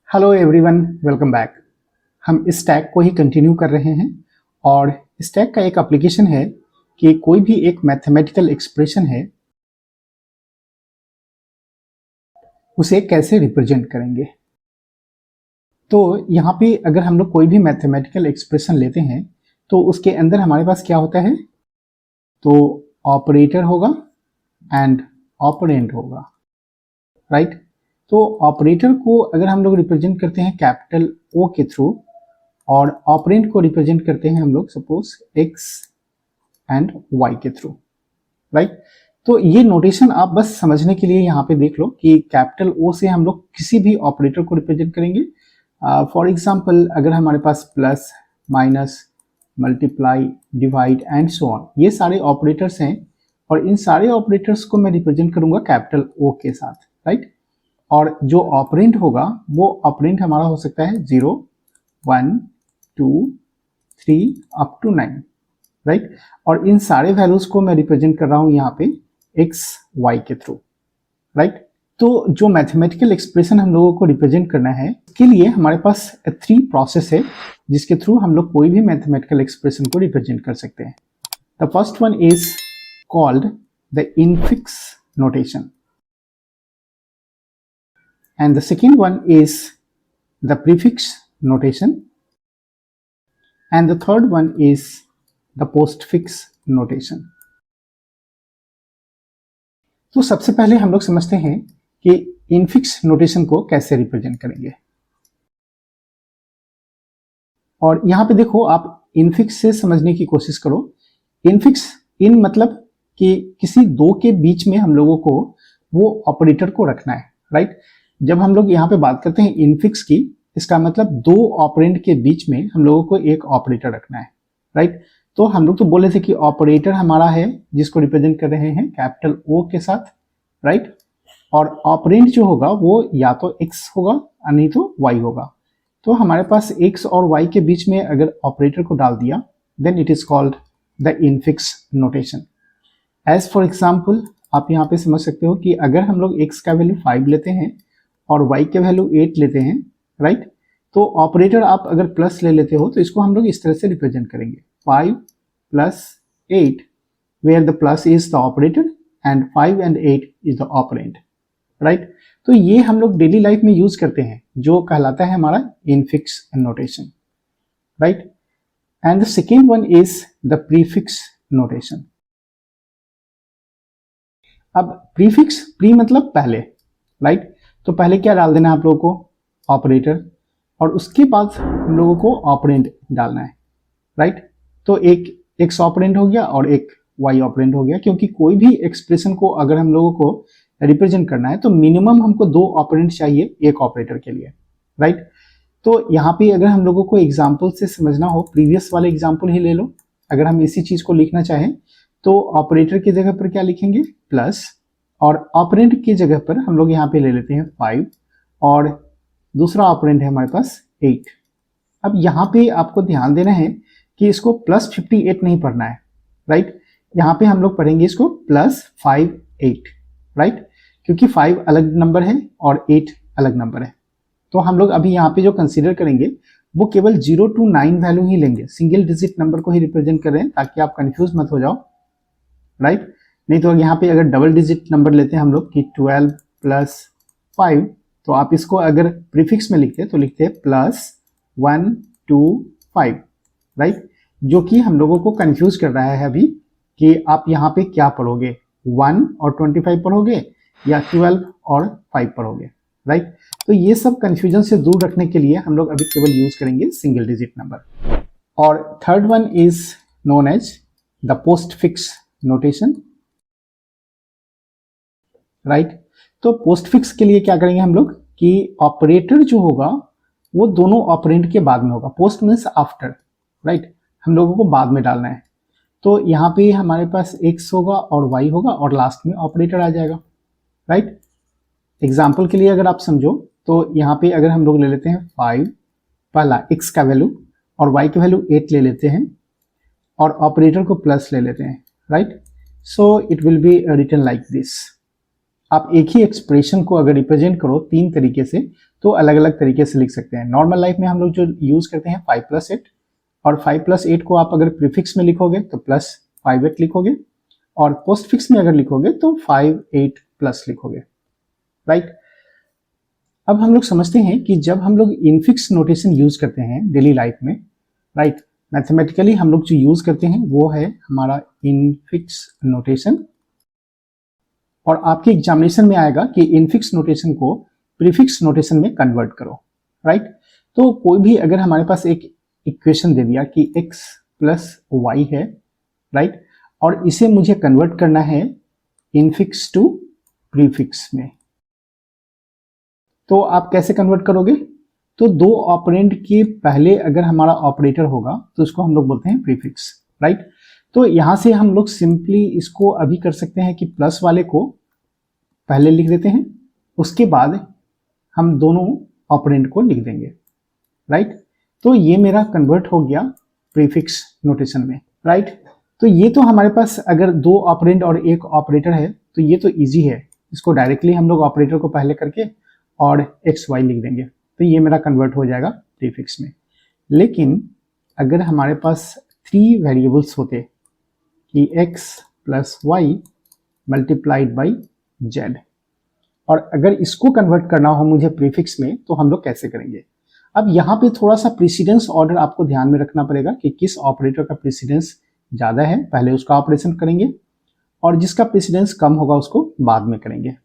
Hello everyone, welcome back. हम इस stack को ही कंटिन्यू कर रहे हैं और स्टैक का एक एप्लीकेशन है कि कोई भी एक मैथमेटिकल एक्सप्रेशन है उसे कैसे रिप्रेजेंट करेंगे। तो यहाँ पे अगर हम लोग कोई भी मैथमेटिकल एक्सप्रेशन लेते हैं तो उसके अंदर हमारे पास क्या होता है, तो ऑपरेटर होगा एंड ऑपरेंड होगा, राइट। तो ऑपरेटर को अगर हम लोग रिप्रेजेंट करते हैं कैपिटल ओ के थ्रू और ऑपरेंड को रिप्रेजेंट करते हैं हम लोग सपोज एक्स एंड वाई के थ्रू, राइट। तो ये नोटेशन आप बस समझने के लिए यहाँ पे देख लो कि कैपिटल ओ से हम लोग किसी भी ऑपरेटर को रिप्रेजेंट करेंगे। फॉर एग्जांपल अगर हमारे पास plus, minus, multiply, divide and so on, ये सारे ऑपरेटर्स हैं और इन सारे ऑपरेटर्स को मैं रिप्रेजेंट करूंगा कैपिटल ओ के साथ, राइट। और जो ऑपरेंड होगा वो ऑपरेंड हमारा हो सकता है 0, 1, 2, 3 अप टू 9, राइट। और इन सारे वैल्यूज को मैं रिप्रेजेंट कर रहा हूं यहाँ पे एक्स वाई के थ्रू, राइट। तो जो मैथमेटिकल एक्सप्रेशन हम लोगों को रिप्रेजेंट करना है इसके लिए हमारे पास 3 प्रोसेस है जिसके थ्रू हम लोग कोई भी मैथमेटिकल एक्सप्रेशन को रिप्रेजेंट कर सकते हैं। The first one is called the infix notation and the second one is the prefix notation and the third one is the postfix notation। तो सबसे पहले हम लोग समझते हैं कि इनफिक्स नोटेशन को कैसे रिप्रेजेंट करेंगे। और यहां पे देखो, आप इनफिक्स से समझने की कोशिश करो। इनफिक्स इन मतलब कि किसी दो के बीच में हम लोगों को वो ऑपरेटर को रखना है, राइट। जब हम लोग यहाँ पे बात करते हैं इनफिक्स की, इसका मतलब दो ऑपरेंड के बीच में हम लोगों को एक ऑपरेटर रखना है, राइट। तो हम लोग तो बोले थे कि ऑपरेटर हमारा है जिसको रिप्रेजेंट कर रहे हैं कैपिटल ओ के साथ, राइट। और ऑपरेंड जो होगा वो या तो एक्स होगा या नहीं तो वाई होगा। तो हमारे पास एक्स और वाई के बीच में अगर ऑपरेटर को डाल दिया then it is called the infix notation. As for example आप यहाँ पे समझ सकते हो कि अगर हम लोग एक्स का वैल्यू 5 लेते हैं और y के वैल्यू 8 लेते हैं, राइट। तो ऑपरेटर आप अगर प्लस ले लेते हो तो इसको हम लोग इस तरह से रिप्रेजेंट करेंगे 5 + 8 where the plus is the operator and 5 and 8 is the operand, right. तो ये हम लोग डेली लाइफ में यूज करते हैं जो कहलाता है हमारा infix notation, right. And the second one is the prefix notation. अब प्रीफिक्स, प्री मतलब पहले, राइट। तो पहले क्या डाल देना है आप लोगों को, ऑपरेटर, और उसके बाद हम लोगों को ऑपरेंड डालना है, राइट। तो एक एक्स ऑपरेंड हो गया और एक वाई ऑपरेंड हो गया, क्योंकि कोई भी एक्सप्रेशन को अगर हम लोगों को रिप्रेजेंट करना है तो मिनिमम हमको 2 ऑपरेंड चाहिए एक ऑपरेटर के लिए, राइट। तो यहाँ पे अगर हम लोगों को एग्जाम्पल से समझना हो, प्रीवियस वाले एग्जाम्पल ही ले लो। अगर हम इसी चीज को लिखना चाहें तो ऑपरेटर की जगह पर क्या लिखेंगे, प्लस, और ऑपरेंड की जगह पर हम लोग यहाँ पे ले लेते हैं 5 और दूसरा ऑपरेंड है हमारे पास 8। अब यहाँ पे आपको ध्यान देना है कि इसको +58 नहीं पढ़ना है, राइट। यहाँ पे हम लोग पढ़ेंगे इसको +58, राइट, क्योंकि 5 अलग नंबर है और 8 अलग नंबर है। तो हम लोग अभी यहाँ पे जो कंसीडर करेंगे वो केवल 0 to 9 वैल्यू ही लेंगे, सिंगल डिजिट नंबर को ही रिप्रेजेंट कर रहे हैं ताकि आप कंफ्यूज मत हो जाओ, राइट। नहीं तो यहाँ पे अगर डबल डिजिट नंबर लेते हैं हम लोग कि 12 + 5, तो आप इसको अगर प्रीफिक्स में लिखते हैं तो लिखते हैं +125, राइट, जो कि हम लोगों को कंफ्यूज कर रहा है अभी कि आप यहाँ पे क्या पढ़ोगे, 1 और 25 पढ़ोगे या 12 और 5 पढ़ोगे, राइट। तो ये सब कंफ्यूजन से दूर रखने के लिए हम लोग अभी केवल यूज करेंगे सिंगल डिजिट नंबर। और third one is known as the postfix notation, right. तो पोस्टफिक्स के लिए क्या करेंगे हम लोग कि ऑपरेटर जो होगा वो दोनों ऑपरेंड के बाद में होगा, पोस्ट मीन्स आफ्टर, राइट, हम लोगों को बाद में डालना है। तो यहाँ पे हमारे पास x होगा और y होगा और लास्ट में ऑपरेटर आ जाएगा, राइट। एग्जाम्पल के लिए अगर आप समझो तो यहाँ पे अगर हम लोग ले लेते हैं 5 पहला x का वैल्यू और y का वैल्यू 8 ले लेते हैं और ऑपरेटर को प्लस ले लेते हैं, right. So it will be written like this. आप एक ही एक्सप्रेशन को अगर रिप्रेजेंट करो 3 तरीके से तो अलग अलग तरीके से लिख सकते हैं। नॉर्मल लाइफ में हम लोग जो यूज करते हैं 5+8, और 5+8 को आप अगर प्रीफिक्स में लिखोगे तो +58 लिखोगे, और पोस्ट फिक्स में अगर लिखोगे तो 58+ लिखोगे, राइट। अब हम लोग समझते हैं कि जब हम लोग इनफिक्स नोटेशन यूज करते हैं डेली लाइफ में, राइट, मैथमेटिकली हम लोग जो यूज करते हैं वो है हमारा इनफिक्स नोटेशन। और आपके एग्जामिनेशन में आएगा कि इनफिक्स नोटेशन को प्रीफिक्स नोटेशन में कन्वर्ट करो, राइट। तो कोई भी अगर हमारे पास एक इक्वेशन दे दिया कि x + y है, राइट, और इसे मुझे कन्वर्ट करना है इनफिक्स टू प्रीफिक्स में, तो आप कैसे कन्वर्ट करोगे? तो दो ऑपरेंड के पहले अगर हमारा ऑपरेटर होगा तो उसको हम लोग बोलते हैं प्रीफिक्स, राइट। तो यहां से हम लोग सिंपली इसको अभी कर सकते हैं कि प्लस वाले को पहले लिख देते हैं, उसके बाद हम दोनों ऑपरेंड को लिख देंगे, राइट। तो ये मेरा कन्वर्ट हो गया प्रीफिक्स नोटेशन में, राइट। तो ये तो हमारे पास अगर दो ऑपरेंड और एक ऑपरेटर है तो ये तो इजी है, इसको डायरेक्टली हम लोग ऑपरेटर को पहले करके और एक्स वाई लिख देंगे, तो ये मेरा कन्वर्ट हो जाएगा प्रीफिक्स में। लेकिन अगर हमारे पास 3 वेरिएबल्स होते कि x + y multiplied by z, और अगर इसको कन्वर्ट करना हो मुझे प्रीफिक्स में तो हम लोग कैसे करेंगे? अब यहाँ पे थोड़ा सा प्रेसिडेंस ऑर्डर आपको ध्यान में रखना पड़ेगा कि किस ऑपरेटर का प्रेसिडेंस ज़्यादा है, पहले उसका ऑपरेशन करेंगे, और जिसका प्रेसिडेंस कम होगा उसको बाद में करेंगे,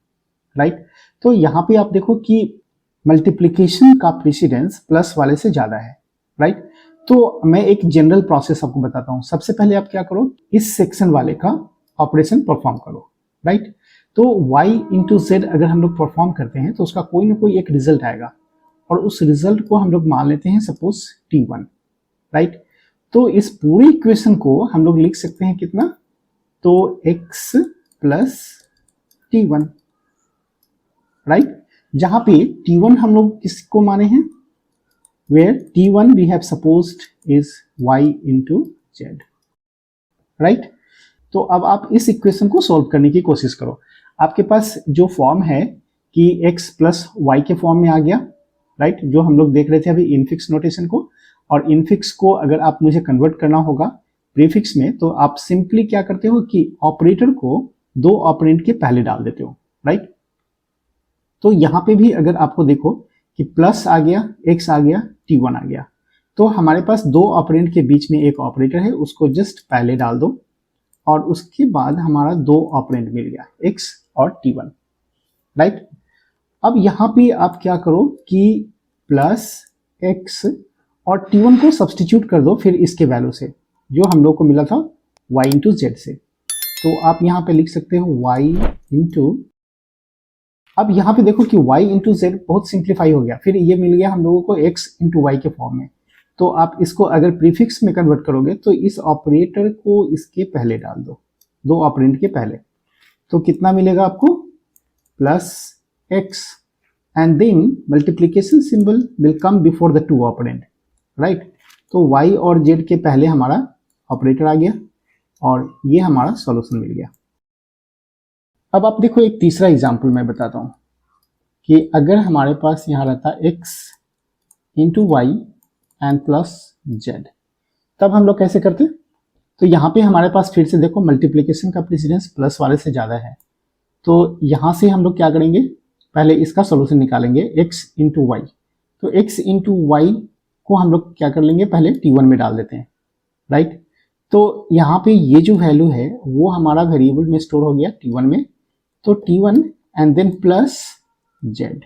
राइट। तो यहाँ पे आप देखो कि मल्टीप्लिकेशन का प्रेसिडेंस प्लस वाले से ज़्यादा है, राइट। तो मैं एक जनरल प्रोसेस आपको बताता हूँ। सबसे पहले आप क्या करो, इस सेक्शन वाले का ऑपरेशन परफॉर्म करो, राइट। तो y × z अगर हम लोग परफॉर्म करते हैं तो उसका कोई ना कोई एक रिजल्ट आएगा, और उस रिजल्ट को हम लोग मान लेते हैं सपोज t1, राइट। तो इस पूरी इक्वेशन को हम लोग लिख सकते हैं कितना, तो x + t1, राइट। जहां पे t1 हम लोग किसको माने हैं, where t1 we have supposed is y × z, right. तो अब आप इस इक्वेशन को सॉल्व करने की कोशिश करो। आपके पास जो फॉर्म है कि x + y के फॉर्म में आ गया, राइट, जो हम लोग देख रहे थे अभी इनफिक्स नोटेशन को, और इनफिक्स को अगर आप मुझे कन्वर्ट करना होगा प्रीफिक्स में तो आप सिंपली क्या करते हो कि ऑपरेटर को दो ऑपरेंड के पहले डाल देते हो, राइट। तो यहाँ पे भी अगर आपको देखो कि प्लस आ गया, x आ गया, t1 आ गया, तो हमारे पास दो ऑपरेंड के बीच में एक ऑपरेटर है, उसको जस्ट पहले डाल दो, और उसके बाद हमारा दो ऑपरेंड मिल गया x और t1, राइट। अब यहाँ पे आप क्या करो कि +x और t1 को सब्सटीट्यूट कर दो फिर इसके वैल्यू से, जो हम लोग को मिला था y × z से। तो आप यहाँ पे लिख सकते हो y अब यहाँ पे देखो कि y × z बहुत सिंप्लीफाई हो गया, फिर ये मिल गया हम लोगों को x × y के फॉर्म में। तो आप इसको अगर प्रीफिक्स में कन्वर्ट करोगे तो इस ऑपरेटर को इसके पहले डाल दो, दो ऑपरेंड के पहले, तो कितना मिलेगा आपको, +x, and then multiplication symbol will come before the 2 operand, right. तो y और z के पहले हमारा ऑपरेटर आ गया, और ये हमारा सॉल्यूशन मिल गया। अब आप देखो एक तीसरा एग्जाम्पल मैं बताता हूँ कि अगर हमारे पास यहाँ रहता x × y एंड +z, तब हम लोग कैसे करते? तो यहाँ पे हमारे पास फिर से देखो मल्टीप्लिकेशन का प्रेसिडेंस प्लस वाले से ज़्यादा है, तो यहाँ से हम लोग क्या करेंगे, पहले इसका सॉल्यूशन निकालेंगे x × y। तो x × y को हम लोग क्या कर लेंगे, पहले t1 में डाल देते हैं, राइट। तो यहाँ पे ये जो वैल्यू है वो हमारा वेरिएबल में स्टोर हो गया t1 में, तो t1 and then +z,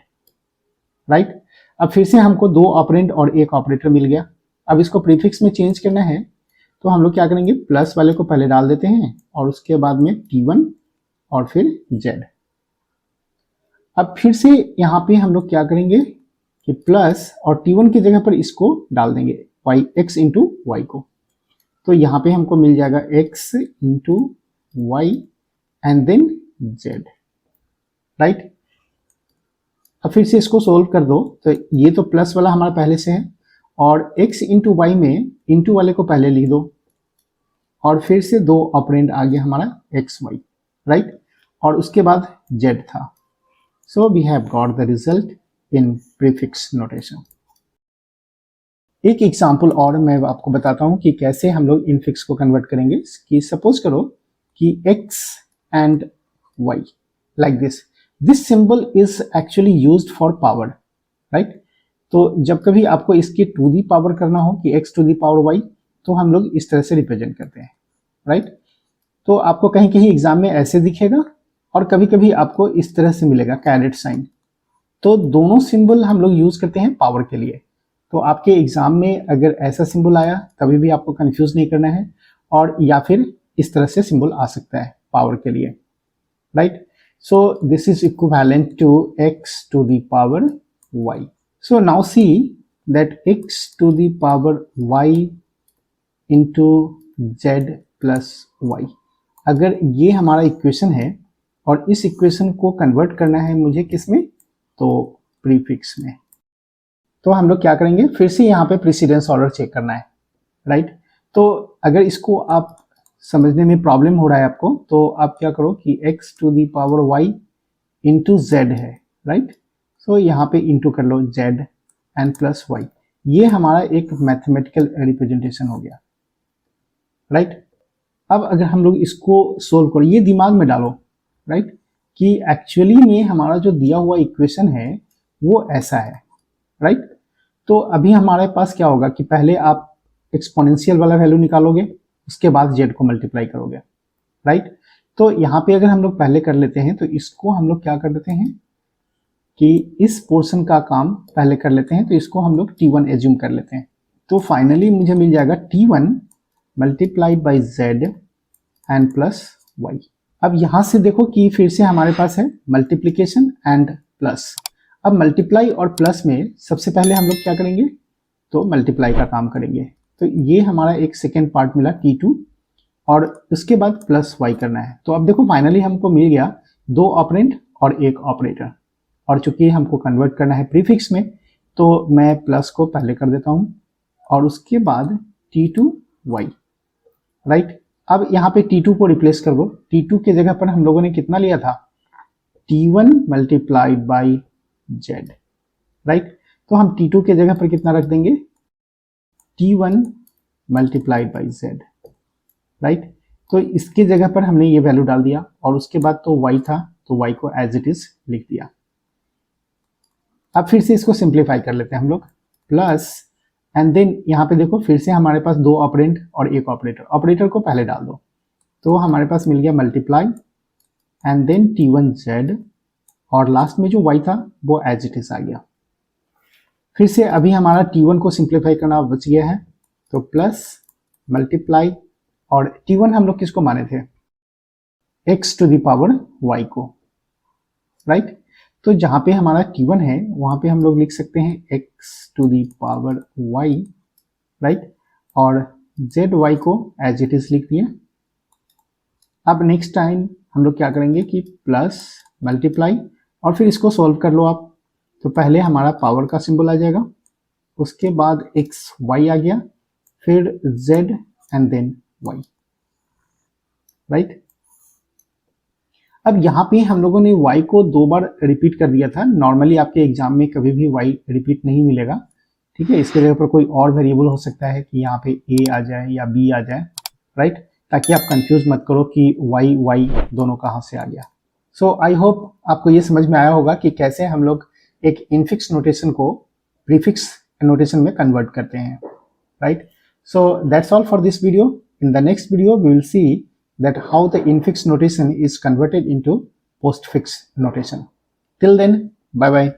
right. अब फिर से हमको दो ऑपरेंड और एक ऑपरेटर मिल गया। अब इसको प्रीफिक्स में चेंज करना है तो हम लोग क्या करेंगे, प्लस वाले को पहले डाल देते हैं और उसके बाद में t1 और फिर z। अब फिर से यहाँ पे हम लोग क्या करेंगे कि प्लस और t1 की जगह पर इसको डाल देंगे x × y को, तो यहाँ पे हमको मिल जाएगा x × y and then z, right. अब फिर से इसको सोल्व कर दो, तो ये तो प्लस वाला हमारा पहले से है, और x × y में इंटू वाले को पहले लिख दो, और फिर से दो ऑपरेंड आ गया हमारा x y, राइट, और उसके बाद z था। So we have got the result in prefix notation. एक एग्जाम्पल और मैं आपको बताता हूं कि कैसे हम लोग इनफिक्स को कन्वर्ट करेंगे। कि सपोज करो कि x and y like this symbol is actually used for power, right. तो जब कभी आपको इसकी टू दी पावर करना हो कि x to the power y, तो हम लोग इस तरह से रिप्रेजेंट करते हैं, राइट। तो आपको कहीं कहीं एग्जाम में ऐसे दिखेगा और कभी कभी आपको इस तरह से मिलेगा कैरेट साइन। तो दोनों सिंबल हम लोग यूज करते हैं पावर के लिए। तो आपके एग्जाम में अगर ऐसा सिंबल आया तभी भी आपको कंफ्यूज नहीं करना है, और या फिर इस तरह से सिंबल आ सकता है पावर के लिए, right. So this is equivalent to x to the power y। So now see that x to the power y into z plus y। अगर ये हमारा इक्वेशन है और इस इक्वेशन को कन्वर्ट करना है मुझे किस में, तो प्रीफिक्स में। तो हम लोग क्या करेंगे, फिर से यहाँ पे प्रेसिडेंस ऑर्डर चेक करना है, राइट। तो अगर इसको आप समझने में प्रॉब्लम हो रहा है आपको, तो आप क्या करो कि x to the power y into Z है, राइट। सो यहाँ पे इंटू कर लो z एंड प्लस y। ये हमारा एक मैथमेटिकल रिप्रेजेंटेशन हो गया, राइट। अब अगर हम लोग इसको सोल्व करो, ये दिमाग में डालो, राइट, कि एक्चुअली में हमारा जो दिया हुआ इक्वेशन है वो ऐसा है, राइट। तो अभी हमारे पास क्या होगा कि पहले आप एक्सपोनेंशियल वाला वैल्यू निकालोगे, उसके बाद z को मल्टीप्लाई करोगे, राइट। तो यहाँ पे अगर हम लोग पहले कर लेते हैं तो इसको हम लोग क्या कर देते हैं कि इस पोर्शन का काम पहले कर लेते हैं, तो इसको हम लोग t1 एज्यूम कर लेते हैं। तो फाइनली मुझे मिल जाएगा t1 multiplied by z and plus y। अब यहाँ से देखो कि फिर से हमारे पास है मल्टीप्लीकेशन एंड प्लस। अब मल्टीप्लाई और प्लस में सबसे पहले हम लोग क्या करेंगे, तो मल्टीप्लाई का काम करेंगे। तो ये हमारा एक सेकेंड पार्ट मिला t2, और उसके बाद प्लस y करना है। तो अब देखो फाइनली हमको मिल गया दो ऑपरेंड और एक ऑपरेटर, और चूंकि हमको कन्वर्ट करना है प्रीफिक्स में, तो मैं प्लस को पहले कर देता हूँ और उसके बाद t2y, राइट। अब यहाँ पे t2 को रिप्लेस कर दो। t2 के जगह पर हम लोगों ने कितना लिया था, t1 multiplied by z, right. तो हम t2 के जगह पर कितना रख देंगे, t1 multiplied by z, right. तो इसके जगह पर हमने ये वैल्यू डाल दिया, और उसके बाद तो y था तो y को एज इट इज लिख दिया। अब फिर से इसको सिंप्लीफाई कर लेते हैं हम लोग, प्लस एंड देन यहाँ पे देखो फिर से हमारे पास दो ऑपरेंड और एक ऑपरेटर। ऑपरेटर को पहले डाल दो, तो हमारे पास मिल गया मल्टीप्लाई एंड देन t1z, और लास्ट में जो y था वो एज इट इज आ गया। फिर से अभी हमारा t1 को सिंप्लीफाई करना बच गया है, तो प्लस मल्टीप्लाई, और t1 हम लोग किसको माने थे, x to the power y को, राइट। तो जहां पे हमारा t1 है वहां पे हम लोग लिख सकते हैं x to the power y, right, और zy को एज इट इज लिख दिया। अब नेक्स्ट टाइम हम लोग क्या करेंगे कि प्लस मल्टीप्लाई, और फिर इसको सॉल्व कर लो आप। तो पहले हमारा पावर का सिंबल आ जाएगा, उसके बाद x y आ गया, फिर z and then y, right. अब यहाँ पे हम लोगों ने y को दो बार रिपीट कर दिया था। नॉर्मली आपके एग्जाम में कभी भी y रिपीट नहीं मिलेगा, ठीक है। इसके जगह पर कोई और वेरिएबल हो सकता है कि यहाँ पे a आ जाए या b आ जाए, राइट, ताकि आप कंफ्यूज मत करो कि y दोनों कहाँ से आ गया। सो आई होप आपको ये समझ में आया होगा कि कैसे हम लोग एक इनफिक्स नोटेशन को प्रीफिक्स नोटेशन में कन्वर्ट करते हैं, right. So that's all for this video. In the next video we will see that how the infix notation is converted into postfix notation. Till then, bye bye.